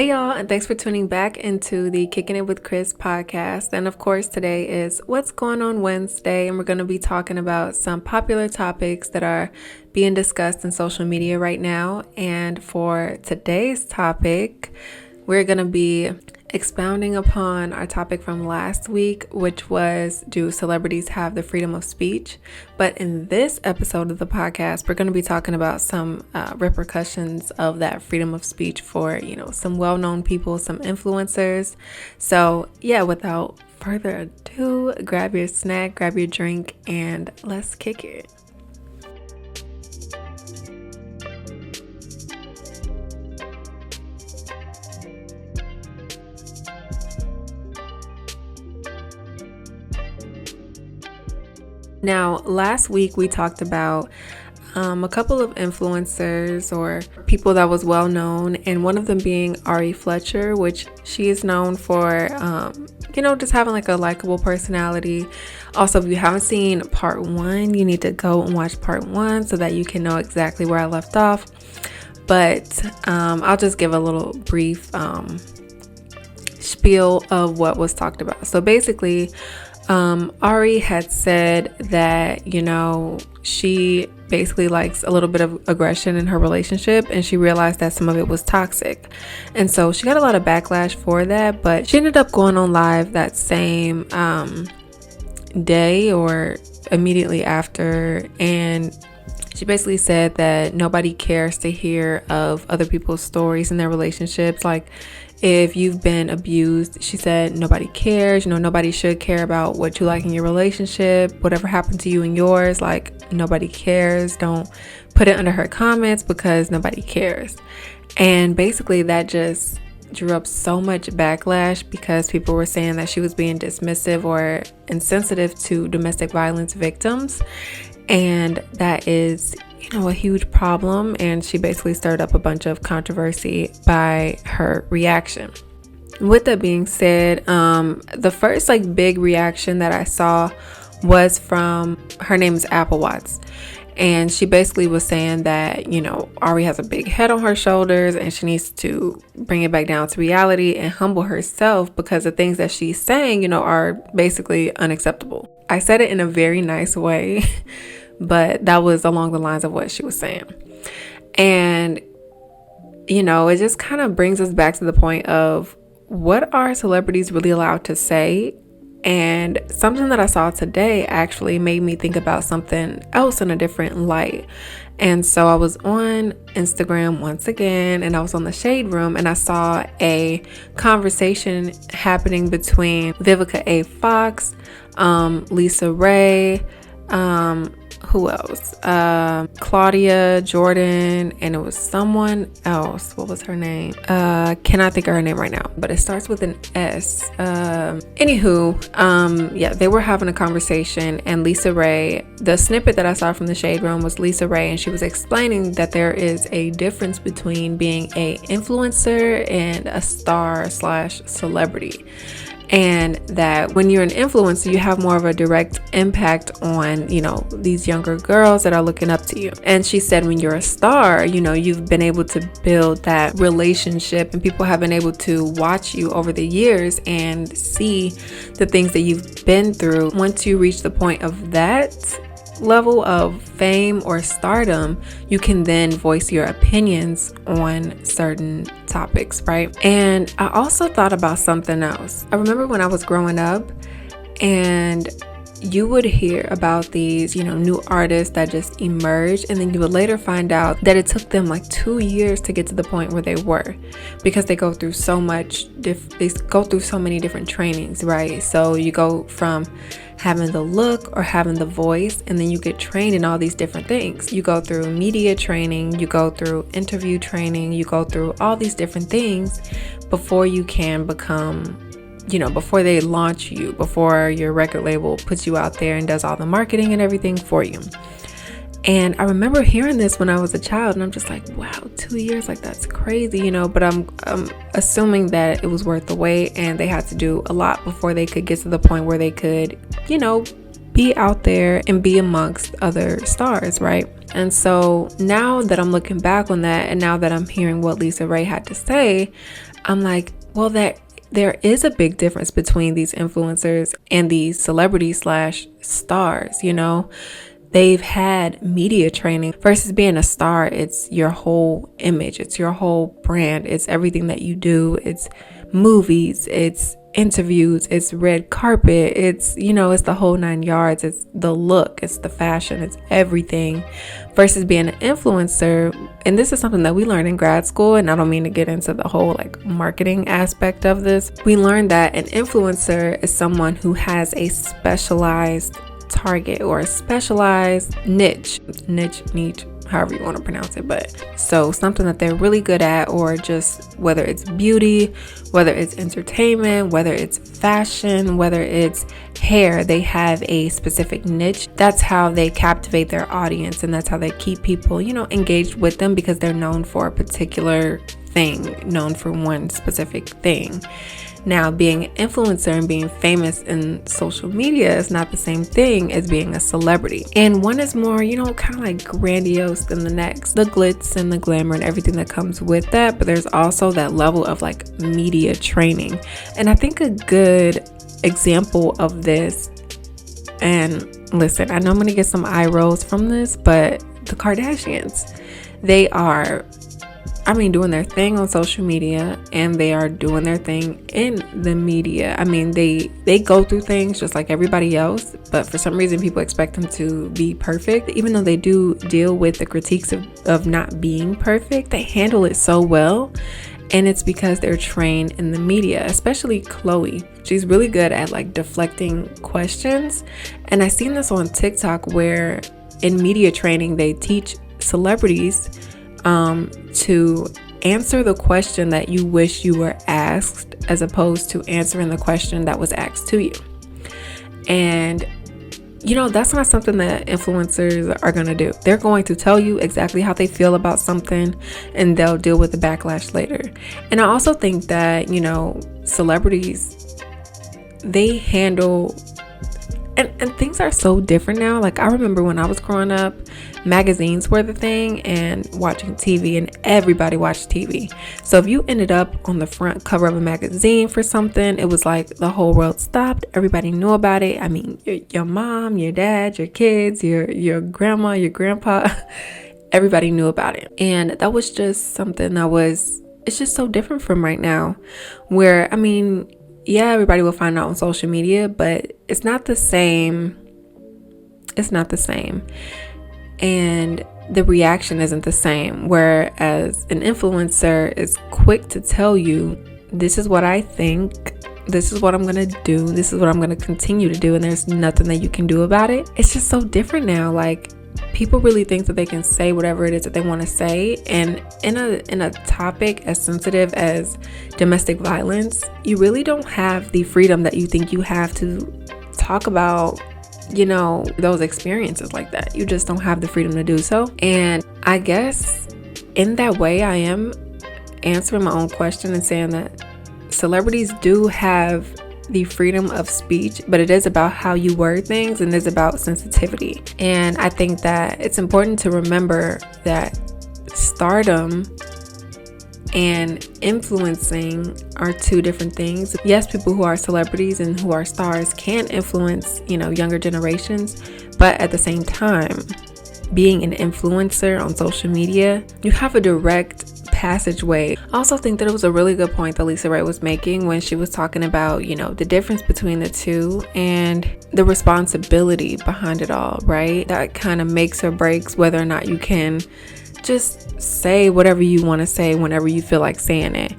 Hey y'all, and thanks for tuning back into the Kickin' It with Kris podcast. And of course, today is What's Going On Wednesday, and we're going to be talking about some popular topics that are being discussed in social media right now. And for today's topic, we're going to be expounding upon our topic from last week, which was, do celebrities have the freedom of speech? But in this episode of the podcast, we're going to be talking about some repercussions of that freedom of speech for, some well-known people, some influencers. So yeah, without further ado, grab your snack, grab your drink, and let's kick it. Now, last week we talked about a couple of influencers or people that was well known, and one of them being Ari Fletcher, which she is known for, just having like a likable personality. Also, if you haven't seen part 1, you need to go and watch part 1 so that you can know exactly where I left off. But I'll just give a little brief spiel of what was talked about. So basically, Ari had said that, she basically likes a little bit of aggression in her relationship, and she realized that some of it was toxic. And so she got a lot of backlash for that, but she ended up going on live that same day or immediately after, and she basically said that nobody cares to hear of other people's stories in their relationships. Like, if you've been abused, she said nobody cares. Nobody should care about what you like in your relationship. Whatever happened to you and yours, like, nobody cares. Don't put it under her comments because nobody cares. And basically that just drew up so much backlash because people were saying that she was being dismissive or insensitive to domestic violence victims. And that is, a huge problem. And she basically stirred up a bunch of controversy by her reaction. With that being said, the first big reaction that I saw was from, her name is Apple Watts. And she basically was saying that, Ari has a big head on her shoulders and she needs to bring it back down to reality and humble herself because the things that she's saying, are basically unacceptable. I said it in a very nice way, but that was along the lines of what she was saying. And, it just kind of brings us back to the point of, what are celebrities really allowed to say? And something that I saw today actually made me think about something else in a different light. And so I was on Instagram once again, and I was on the Shade Room, and I saw a conversation happening between Vivica A. Fox, Lisa Ray, who else? Claudia Jordan, and it was someone else. What was her name? Cannot think of her name right now, but it starts with an S. They were having a conversation, and Lisa Ray, the snippet that I saw from the Shade Room was Lisa Ray, and she was explaining that there is a difference between being a influencer and a star/celebrity. And that when you're an influencer, you have more of a direct impact on, these younger girls that are looking up to you. And she said, when you're a star, you've been able to build that relationship, and people have been able to watch you over the years and see the things that you've been through. Once you reach the point of that level of fame or stardom, you can then voice your opinions on certain topics, right? And I also thought about something else. I remember when I was growing up, and you would hear about these, new artists that just emerged, and then you would later find out that it took them 2 years to get to the point where they were, because they go through so much, they go through so many different trainings, right? So you go from having the look or having the voice, and then you get trained in all these different things. You go through media training, you go through interview training, you go through all these different things before you can become, before they launch you, before your record label puts you out there and does all the marketing and everything for you. And I remember hearing this when I was a child, and I'm just like, wow, 2 years, that's crazy, but I'm assuming that it was worth the wait, and they had to do a lot before they could get to the point where they could, be out there and be amongst other stars, right? And so now that I'm looking back on that, and now that I'm hearing what Lisa Ray had to say, I'm like, well, there is a big difference between these influencers and these celebrities slash stars, you know? They've had media training versus being a star. It's your whole image. It's your whole brand. It's everything that you do. It's movies. It's interviews. It's red carpet. It's, you know, it's the whole 9 yards. It's the look. It's the fashion. It's everything versus being an influencer. And this is something that we learned in grad school. And I don't mean to get into the whole like marketing aspect of this. We learned that an influencer is someone who has a specialized target or a specialized niche, however you want to pronounce it, but so something that they're really good at, or just whether it's beauty, whether it's entertainment, whether it's fashion, whether it's hair, they have a specific niche. That's how they captivate their audience, and that's how they keep people, you know, engaged with them, because they're known for a particular thing, known for one specific thing. Now, being an influencer and being famous in social media is not the same thing as being a celebrity. And one is more, you know, kind of like grandiose than the next. The glitz and the glamour and everything that comes with that. But there's also that level of like media training. And I think a good example of this, and listen, I know I'm going to get some eye rolls from this, but the Kardashians, they are doing their thing on social media, and they are doing their thing in the media. I mean, they go through things just like everybody else, but for some reason people expect them to be perfect. Even though they do deal with the critiques of not being perfect, they handle it so well. And it's because they're trained in the media, especially Chloe. She's really good at like deflecting questions. And I seen this on TikTok where in media training, they teach celebrities to answer the question that you wish you were asked, as opposed to answering the question that was asked to you. And you know, that's not something that influencers are going to do. They're going to tell you exactly how they feel about something, and they'll deal with the backlash later. And I also think that, you know, celebrities, they handle and things are so different now. Like I remember when I was growing up, magazines were the thing, and watching TV, and everybody watched TV. So if you ended up on the front cover of a magazine for something, it was like the whole world stopped. Everybody knew about it. I mean, your mom, your dad, your kids, your grandma, your grandpa, everybody knew about it. And that was just something it's just so different from right now, where, I mean, yeah, everybody will find out on social media, but it's not the same. It's not the same. And the reaction isn't the same. Whereas an influencer is quick to tell you, this is what I think, this is what I'm going to do, this is what I'm going to continue to do, and there's nothing that you can do about it. It's just so different now. Like, people really think that they can say whatever it is that they want to say. And in a topic as sensitive as domestic violence, you really don't have the freedom that you think you have to talk about, you know, those experiences like that. You just don't have the freedom to do so. And I guess in that way, I am answering my own question and saying that celebrities do have the freedom of speech, but it is about how you word things, and it is about sensitivity. And I think that it's important to remember that stardom and influencing are two different things. Yes, people who are celebrities and who are stars can influence, you know, younger generations, but at the same time, being an influencer on social media, you have a direct passageway. I also think that it was a really good point that Lisa Ray was making when she was talking about, you know, the difference between the two and the responsibility behind it all, right? That kind of makes or breaks whether or not you can just say whatever you want to say whenever you feel like saying it.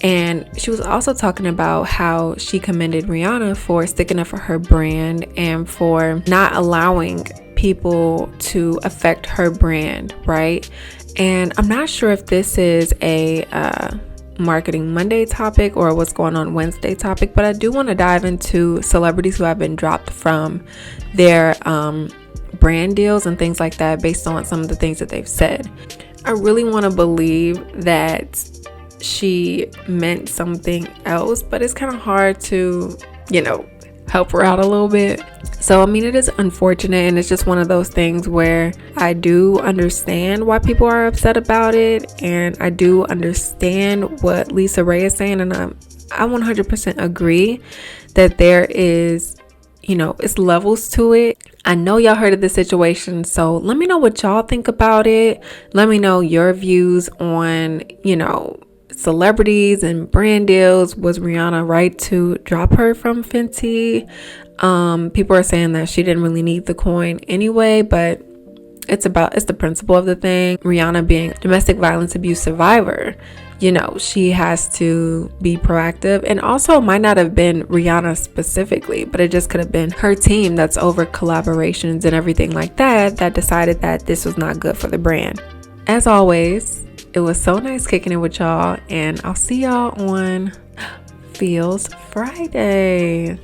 And she was also talking about how she commended Rihanna for sticking up for her brand and for not allowing people to affect her brand, right? And I'm not sure if this is a Marketing Monday topic or what's going on Wednesday topic, but I do want to dive into celebrities who have been dropped from their brand deals and things like that based on some of the things that they've said. I really want to believe that she meant something else, but it's kind of hard to, you know, help her out a little bit. So I mean, it is unfortunate, and it's just one of those things where I do understand why people are upset about it, and I do understand what Lisa Ray is saying, and I 100% agree that there is, it's levels to it. I know y'all heard of the situation, so let me know what y'all think about it. Let me know your views on, celebrities and brand deals. Was Rihanna right to drop her from Fenty? People are saying that she didn't really need the coin anyway, but it's the principle of the thing. Rihanna being a domestic violence abuse survivor, she has to be proactive, and also might not have been Rihanna specifically, but it just could have been her team that's over collaborations and everything like that decided that this was not good for the brand. As always, it was so nice kicking it with y'all, and I'll see y'all on Feels Friday.